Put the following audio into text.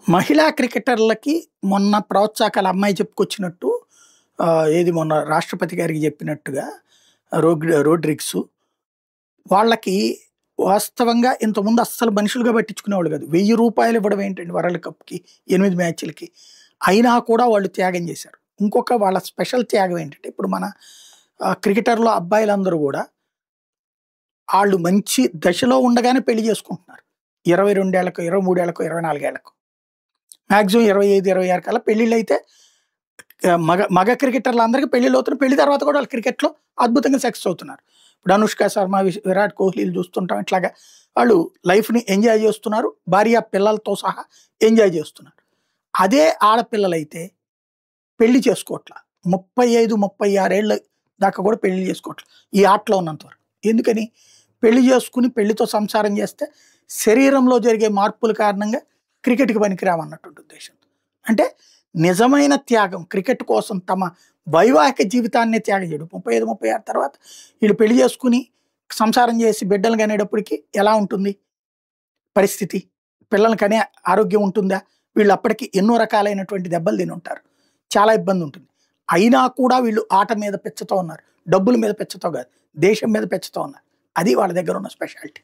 మహిళా క్రికెటర్లకి మొన్న ప్రోత్సాహకాల అమ్మాయి చెప్పుకొచ్చినట్టు ఏది మొన్న రాష్ట్రపతి గారికి చెప్పినట్టుగా రోడ్రిగ్స్ వాళ్ళకి వాస్తవంగా ఇంతకుముందు అస్సలు మనుషులుగా పట్టించుకునేవాళ్ళు కాదు. ₹1000 ఇవ్వడం ఏంటండి వరల్డ్ కప్‌కి 8 మ్యాచ్‌లకి. అయినా కూడా వాళ్ళు త్యాగం చేశారు. ఇంకొక వాళ్ళ స్పెషల్ త్యాగం ఏంటంటే ఇప్పుడు మన క్రికెటర్‌లో అబ్బాయిలందరూ కూడా ఆళ్ళు మంచి దశలో ఉండగానే పెళ్లి చేసుకుంటున్నారు. 22 ఏళ్లకు, 23 ఏళ్లకు, 24 ఏళ్లకు. మాక్సిమం 25, 26 కల్లా పెళ్ళిళ్ళైతే మగ మగ క్రికెటర్లందరికీ పెళ్ళిళ్ళవుతున్నాయి. పెళ్లి తర్వాత కూడా వాళ్ళు క్రికెట్‌లో అద్భుతంగా సక్సెస్ అవుతున్నారు. ఇప్పుడు అనుష్క శర్మ, విరాట్ కోహ్లీలు చూస్తుంటాం. ఇట్లాగా వాళ్ళు లైఫ్‌ని ఎంజాయ్ చేస్తున్నారు. భార్య, పిల్లలతో సహా ఎంజాయ్ చేస్తున్నారు. అదే ఆడపిల్లలైతే పెళ్లి చేసుకోవట్ల. 35, 36 ఏళ్ల దాకా కూడా పెళ్లి చేసుకోవట్ల. ఈ ఆటలో ఉన్నంత వరకు. ఎందుకని? పెళ్లి చేసుకొని పెళ్లితో సంసారం చేస్తే శరీరంలో జరిగే మార్పుల కారణంగా క్రికెట్‌కి పనికిరామన్నటువంటి ఉద్దేశంతో. అంటే నిజమైన త్యాగం క్రికెట్ కోసం తమ వైవాహిక జీవితాన్నే త్యాగం చేయడం. 35, 36 తర్వాత వీళ్ళు పెళ్లి చేసుకొని సంసారం చేసి బిడ్డలు కనేటప్పటికి ఎలా ఉంటుంది పరిస్థితి? పిల్లల్ని కనే ఆరోగ్యం ఉంటుందా? వీళ్ళు అప్పటికి ఎన్నో రకాలైనటువంటి దెబ్బలు తిని ఉంటారు. చాలా ఇబ్బంది ఉంటుంది. అయినా కూడా వీళ్ళు ఆట మీద పిచ్చతో ఉన్నారు. డబ్బుల మీద పిచ్చతో కాదు. దేశం మీద పిచ్చతో ఉన్నారు. అది వాళ్ళ దగ్గర ఉన్న స్పెషాలిటీ.